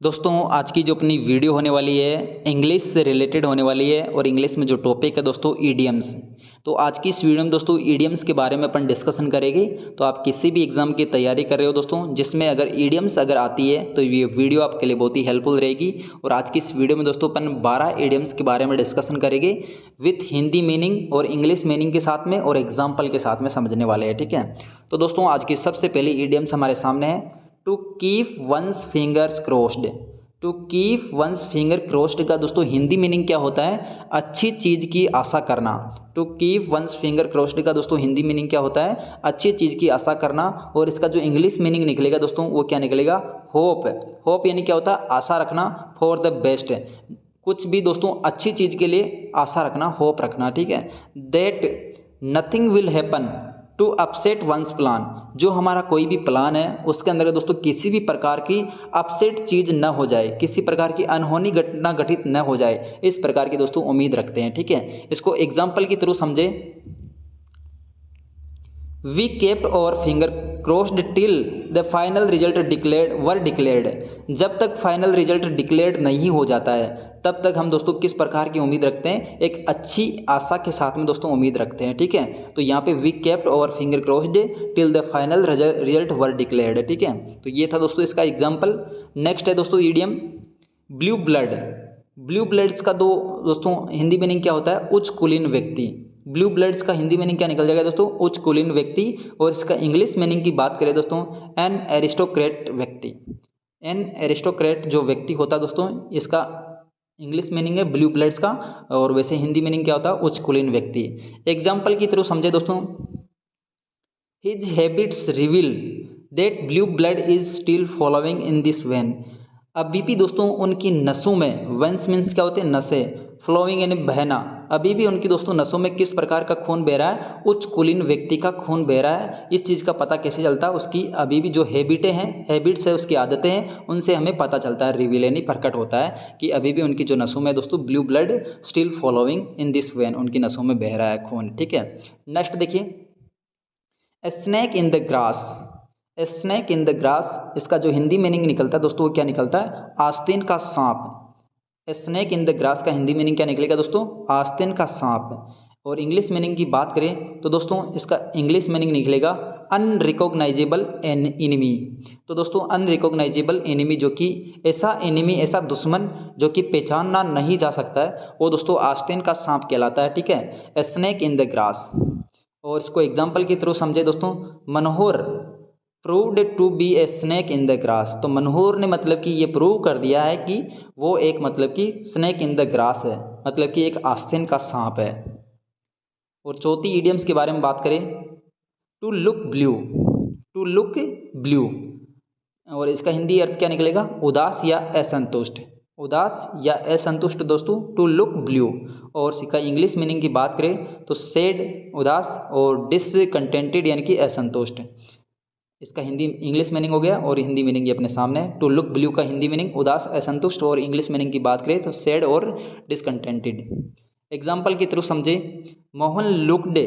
दोस्तों आज की जो अपनी वीडियो होने वाली है इंग्लिश से रिलेटेड होने वाली है और इंग्लिश में जो टॉपिक है दोस्तों ईडियम्स। तो आज की इस वीडियो में दोस्तों ईडियम्स के बारे में अपन डिस्कशन करेंगे। तो आप किसी भी एग्जाम की तैयारी कर रहे हो दोस्तों जिसमें अगर ईडियम्स अगर आती है तो ये वीडियो आपके लिए बहुत ही हेल्पफुल रहेगी। और आज की इस वीडियो में दोस्तों अपन 12 ईडियम्स के बारे में डिस्कशन करेंगे विथ हिंदी मीनिंग और इंग्लिश मीनिंग के साथ में और एग्जाम्पल के साथ में समझने वाले हैं। ठीक है, तो दोस्तों आज की सबसे पहली ईडियम्स हमारे सामने है to keep one's fingers crossed. To keep one's finger crossed का दोस्तों हिंदी मीनिंग क्या होता है? अच्छी चीज़ की आशा करना। To keep one's finger crossed का दोस्तों हिंदी मीनिंग क्या होता है? अच्छी चीज़ की आशा करना। और इसका जो इंग्लिश मीनिंग निकलेगा दोस्तों वो क्या निकलेगा? होप। होप यानी क्या होता है? आशा रखना, फॉर द बेस्ट। कुछ भी दोस्तों अच्छी चीज़ के लिए आशा रखना, होप रखना। ठीक है, that nothing will happen to upset one's plan. जो हमारा कोई भी प्लान है उसके अंदर दोस्तों किसी भी प्रकार की अपसेट चीज़ न हो जाए, किसी प्रकार की अनहोनी घटना घटित न हो जाए, इस प्रकार की दोस्तों उम्मीद रखते हैं। ठीक है, इसको एग्जाम्पल की थ्रू समझे। वी केप्ट और finger crossed till the final result declared. जब तक फाइनल रिजल्ट डिक्लेयर्ड नहीं हो जाता है तब तक हम दोस्तों किस प्रकार की उम्मीद रखते हैं? एक अच्छी आशा के साथ में दोस्तों उम्मीद रखते हैं। ठीक है, तो यहाँ पे वी केप्ट और finger crossed till the final result were declared. ठीक है, तो ये था दोस्तों इसका एग्जाम्पल। नेक्स्ट है दोस्तों idiom blue blood. Blue bloods का दोस्तों हिंदी मीनिंग क्या होता है? उच्च कुलीन व्यक्ति। ब्लू ब्लड्स का हिंदी मीनिंग क्या निकल जाएगा दोस्तों? उच्च कुलीन व्यक्ति। और इसका इंग्लिश मीनिंग की बात करें दोस्तों, एन एरिस्टोक्रेट व्यक्ति। एन एरिस्टोक्रेट जो व्यक्ति होता है दोस्तों, इसका इंग्लिश मीनिंग है ब्लू ब्लड्स का। और वैसे हिंदी मीनिंग क्या होता है? उच्च कुलीन व्यक्ति। एग्जाम्पल की थ्रू समझे दोस्तों। His habits reveal that blue blood is still following in this when. अभी भी दोस्तों उनकी नसों में, वेंस मीन्स क्या होते हैं? नसें, फ्लोइंग यानी बहना। अभी भी उनकी दोस्तों नसों में किस प्रकार का खून बह रहा है? उच्च कुलीन व्यक्ति का खून बह रहा है। इस चीज़ का पता कैसे चलता है? उसकी अभी भी जो हैबिटें हैं, हैबिट्स है, उसकी आदतें हैं, उनसे हमें पता चलता है, रिवील यानी प्रकट होता है कि अभी भी उनकी जो नसों में दोस्तों blue blood still following in this when, उनकी नसों में बह रहा है खून। ठीक है, नेक्स्ट देखिए ए snake in the grass. A snake in the grass, इसका जो हिंदी मीनिंग निकलता है दोस्तों वो क्या निकलता है? आस्तीन का सांप। ए स्नैक इन द ग्रास का हिंदी मीनिंग क्या निकलेगा दोस्तों? आस्तीन का सांप। और इंग्लिश मीनिंग की बात करें तो दोस्तों इसका इंग्लिश मीनिंग निकलेगा अनरिकॉग्नाइजेबल एनिमी। तो दोस्तों अनरिकॉग्नाइजेबल एनिमी जो कि ऐसा एनिमी, ऐसा दुश्मन जो कि पहचानना नहीं जा सकता है, वो दोस्तों आस्तीन का सांप कहलाता है। ठीक है, a snake in the grass. और इसको एग्जाम्पल की थ्रू समझे दोस्तों। Manohar proved to be a snake in the grass. तो मनोहर ने मतलब कि ये प्रूव कर दिया है कि वो एक मतलब कि स्नैक इन द ग्रास है, मतलब कि एक आस्तीन का सांप है। और चौथी इडियम्स के बारे में बात करें, to look blue. To look blue, और इसका हिंदी अर्थ क्या निकलेगा? उदास या असंतुष्ट। उदास या असंतुष्ट दोस्तों, टू लुक ब्लू। और इसका इंग्लिश मीनिंग की बात करें तो सैड उदास और डिसकंटेंटेड यानी कि असंतुष्ट। इसका हिंदी इंग्लिश मीनिंग हो गया और हिंदी मीनिंग ये अपने सामने है। टू लुक ब्लू का हिंदी मीनिंग उदास, असंतुष्ट। और इंग्लिश मीनिंग की बात करें तो सैड और डिसकंटेंटेड। एग्जाम्पल की थ्रू समझे। Mohan looked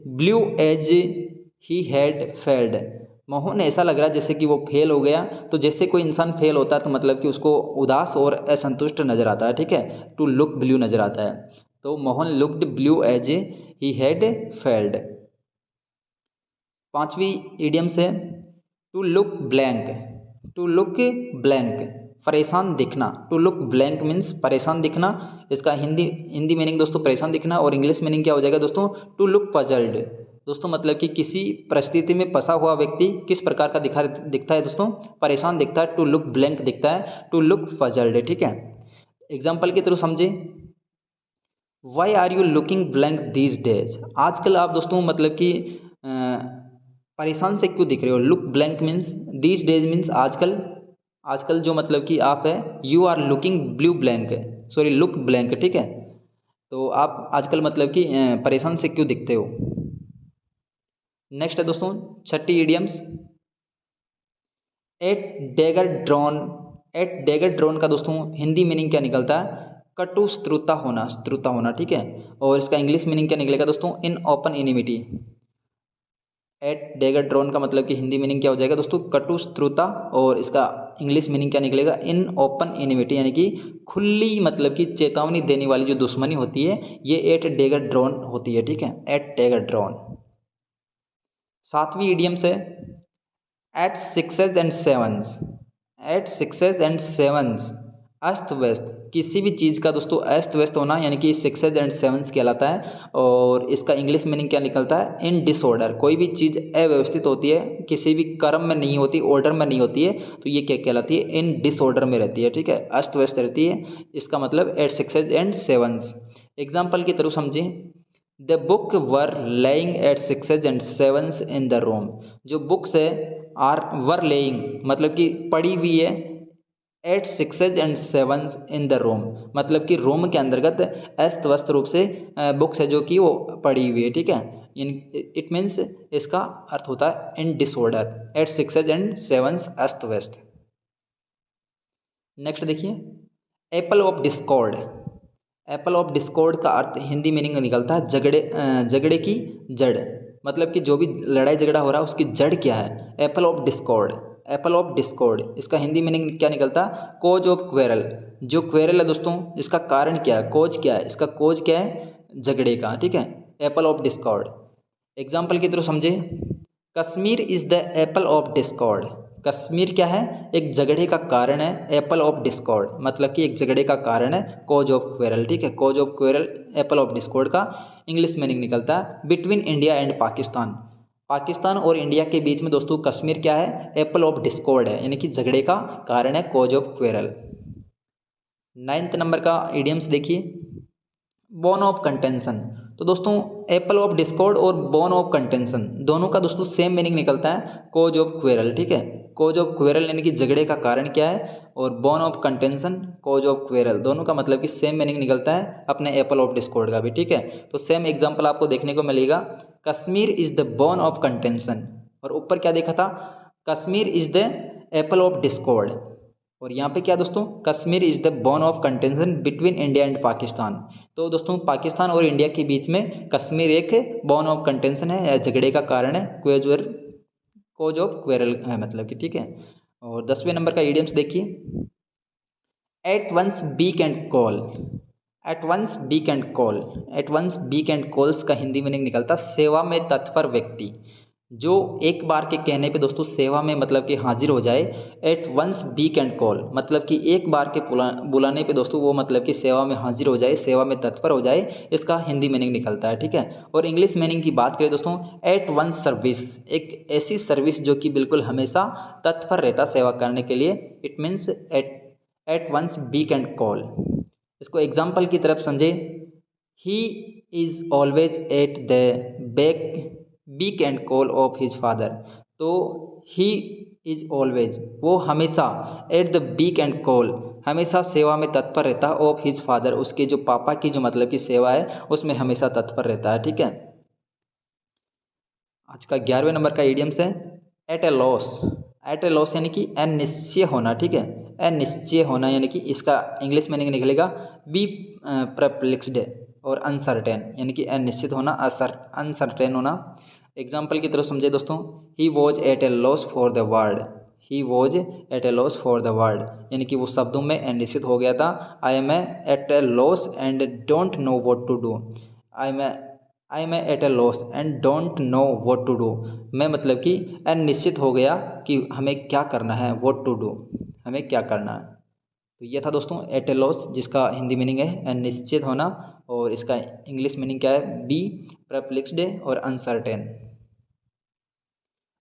blue as he had failed. Mohan ऐसा लग रहा है जैसे कि वो फेल हो गया। तो जैसे कोई इंसान फेल होता है तो मतलब कि उसको उदास और असंतुष्ट नजर आता है। ठीक है, टू लुक ब्लू नजर आता है। तो Mohan looked blue as he had failed. पांचवी इडियम्स है to look blank. To look blank, परेशान दिखना। टू लुक ब्लैंक मीन्स परेशान दिखना। इसका हिंदी मीनिंग दोस्तों परेशान दिखना। और इंग्लिश मीनिंग क्या हो जाएगा दोस्तों? To look puzzled. दोस्तों मतलब कि किसी परिस्थिति में फंसा हुआ व्यक्ति किस प्रकार का दिखता है दोस्तों? परेशान दिखता है। टू लुक ब्लैंक दिखता है, टू लुक पजल्ड। ठीक है, एग्जाम्पल के थ्रू समझे। Why are you looking blank these days. आजकल आप दोस्तों मतलब कि परेशान से क्यों दिख रहे हो? Look blank means, these days means आजकल। आजकल जो मतलब कि आप है, you are looking blue blank, sorry look blank. ठीक है, तो आप आजकल मतलब कि परेशान से क्यों दिखते हो? नेक्स्ट है दोस्तों छठी idioms at dagger drawn. At dagger drawn का दोस्तों हिंदी मीनिंग क्या निकलता है? कटु श्रुता होना, श्रुता होना। ठीक है, और इसका इंग्लिश मीनिंग क्या निकलेगा दोस्तों? In open enmity. एट डैगर ड्रॉन का मतलब कि हिंदी मीनिंग क्या हो जाएगा दोस्तों? कटु श्रुता। और इसका इंग्लिश मीनिंग क्या निकलेगा, इन ओपन एनिमिटी, यानी कि खुली मतलब कि चेतावनी देने वाली जो दुश्मनी होती है, ये एट डेगर ड्रोन होती है, ठीक है, एट डेगर ड्रोन। 7वीं इडियम्स है at sixes and sevens. At sixes and sevens, अस्त व्यस्त, किसी भी चीज़ का दोस्तों अस्त व्यस्त होना, यानी कि सिक्सेस एंड सेवन्स कहलाता है। और इसका इंग्लिश मीनिंग क्या निकलता है, इन डिसऑर्डर, कोई भी चीज़ अव्यवस्थित होती है, किसी भी क्रम में नहीं होती, ऑर्डर में नहीं होती है, तो ये क्या कहलाती है, इन डिसऑर्डर में रहती है, ठीक है, अस्त व्यस्त रहती है। इसका मतलब at sixes and sevens. Example की तरफ समझें, the book were lying at sixes and sevens in the room. जो बुक्स है आर वर लेइंग मतलब कि पड़ी हुई है, at sixes and sevens in the room मतलब कि रूम के अंतर्गत अस्त व्यस्त रूप से बुक्स है जो कि वो पड़ी हुई है, ठीक है। इट मीन्स इसका अर्थ होता है in disorder, at sixes and sevens अस्त व्यस्त। नेक्स्ट देखिए, apple of discord. Apple of discord का अर्थ हिंदी मीनिंग निकलता है झगड़े की जड़, मतलब कि जो भी लड़ाई झगड़ा हो रहा है उसकी जड़ क्या है, Apple of discord. Apple of Discord, इसका हिंदी मीनिंग क्या निकलता है, कोज ऑफ क्वेरल। जो क्वेरल है दोस्तों, इसका कारण क्या है, कोज क्या है, इसका कोज क्या है, झगड़े का, ठीक है, एप्पल ऑफ डिस्कॉर्ड। एग्जाम्पल की तरफ समझे, Kashmir is the Apple of Discord. Kashmir क्या है, एक झगड़े का कारण है, एप्पल ऑफ डिस्कॉर्ड मतलब कि एक झगड़े का कारण है, कोज ऑफ क्वेरल, ठीक है, cause of quarrel apple of discord का इंग्लिश मीनिंग निकलता है between India and Pakistan. Pakistan और इंडिया के बीच में दोस्तों कश्मीर क्या है, एप्पल ऑफ डिस्कॉर्ड है, यानी कि झगड़े का कारण है, cause of quarrel. 9th number का इडियम्स देखिए, बोन ऑफ कंटेंशन। तो दोस्तों एप्पल ऑफ डिस्कॉर्ड और बोन ऑफ कंटेंशन दोनों का दोस्तों सेम मीनिंग निकलता है, कोज ऑफ क्वेरल, ठीक है, कोज ऑफ क्वेरल यानी कि झगड़े का कारण क्या है, और bone of contention cause of quarrel, दोनों का मतलब कि सेम मीनिंग निकलता है अपने एप्पल ऑफ डिस्कॉर्ड का भी, ठीक है। तो सेम एग्जाम्पल आपको देखने को मिलेगा, Kashmir is the bone of contention, और ऊपर क्या देखा था, Kashmir is the Apple of discord, और यहाँ पे क्या दोस्तों, Kashmir is the bone of contention between India and Pakistan. तो दोस्तों पाकिस्तान और इंडिया के बीच में कश्मीर एक बोन ऑफ कंटेंशन है या झगड़े का कारण है, कोज ऑफ क्वेरल है मतलब कि, ठीक है। और 10वें नंबर का इडियम्स देखिए, at one's beck and call. At one's beck and call, at one's beck and calls का हिंदी मीनिंग निकलता सेवा में तत्पर व्यक्ति, जो एक बार के कहने पे दोस्तों सेवा में मतलब कि हाजिर हो जाए। At one's beck and call मतलब कि एक बार के बुलाने पे दोस्तों वो मतलब कि सेवा में हाजिर हो जाए, सेवा में तत्पर हो जाए, इसका हिंदी मीनिंग निकलता है, ठीक है। और इंग्लिश मीनिंग की बात करें दोस्तों, एट वंस सर्विस, एक ऐसी सर्विस जो कि बिल्कुल हमेशा तत्पर रहता सेवा करने के लिए, it means at one's beck and call. इसको एग्जाम्पल की तरफ समझे, he is always at the beck and call of his father. तो ही इज ऑलवेज, वो हमेशा, at the beck and call, हमेशा सेवा में तत्पर रहता है, ऑफ हिज फादर, उसके जो पापा की जो मतलब की सेवा है उसमें हमेशा तत्पर रहता है, ठीक है। आज का 11वें नंबर का इडियम्स है eight a loss. Eight a loss यानी कि अनिश्चय होना, ठीक है, अनिश्चय होना, यानी कि इसका इंग्लिश मीनिंग निकलेगा बी परप्लेक्स्ड और अनसर्टेन, यानी कि अनिश्चित होना, अनसर्टेन होना। एग्जाम्पल की तरफ समझे दोस्तों, he was at a loss for the word. He was at a loss for the word, यानी कि वो शब्दों में अनिश्चित हो गया था। I am at a loss and don't know what to do. I am at a loss and don't know what to do, मैं मतलब कि अनिश्चित हो गया कि हमें क्या करना है, व्हाट टू डू, हमें क्या करना है। तो ये था दोस्तों एट ए लॉस, जिसका हिंदी मीनिंग है अनिश्चित होना, और इसका इंग्लिश मीनिंग क्या है, बी परप्लेक्स्ड और अनसर्टेन।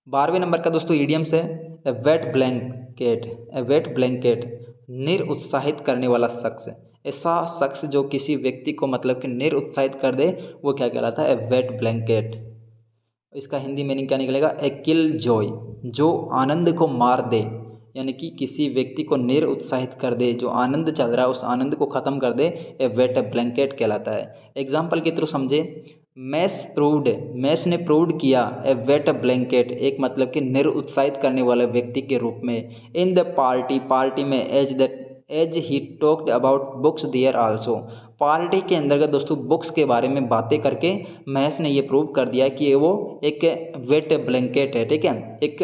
12वें नंबर का दोस्तों इडियम्स है ए वेट ब्लैंकेट। ए वेट ब्लैंकेट, निरुत्साहित करने वाला शख्स, ऐसा शख्स जो किसी व्यक्ति को मतलब कि निरुत्साहित कर दे, वो क्या कहलाता है, ए वेट ब्लैंकेट। इसका हिंदी मीनिंग क्या निकलेगा, ए किल जॉय, जो आनंद को मार दे, यानी कि किसी व्यक्ति को निरुत्साहित कर दे, जो आनंद चल रहा है उस आनंद को ख़त्म कर दे, ए वेट ए ब्लैंकेट कहलाता है। एग्जाम्पल के थ्रू समझे, मैस ने प्रूव्ड किया ए वेट ए ब्लैंकेट, एक मतलब कि निरुत्साहित करने वाले व्यक्ति के रूप में, इन द पार्टी में, as he talked about books there also, party के अंतर्गत दोस्तों बुक्स के बारे में बातें करके महस ने ये प्रूव कर दिया कि वो एक वेट ब्लैंकेट है, ठीक है, एक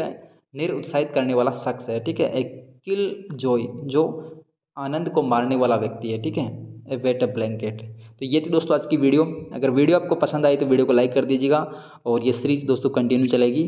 निरुत्साहित करने वाला शख्स है, ठीक है, एक किल जॉय, जो आनंद को मारने वाला व्यक्ति है, ठीक है। ए वेट अ ब्लैंकेट। तो ये थी दोस्तों आज की वीडियो। अगर वीडियो आपको पसंद आई तो वीडियो को लाइक कर दीजिएगा और ये सीरीज दोस्तों कंटिन्यू चलेगी।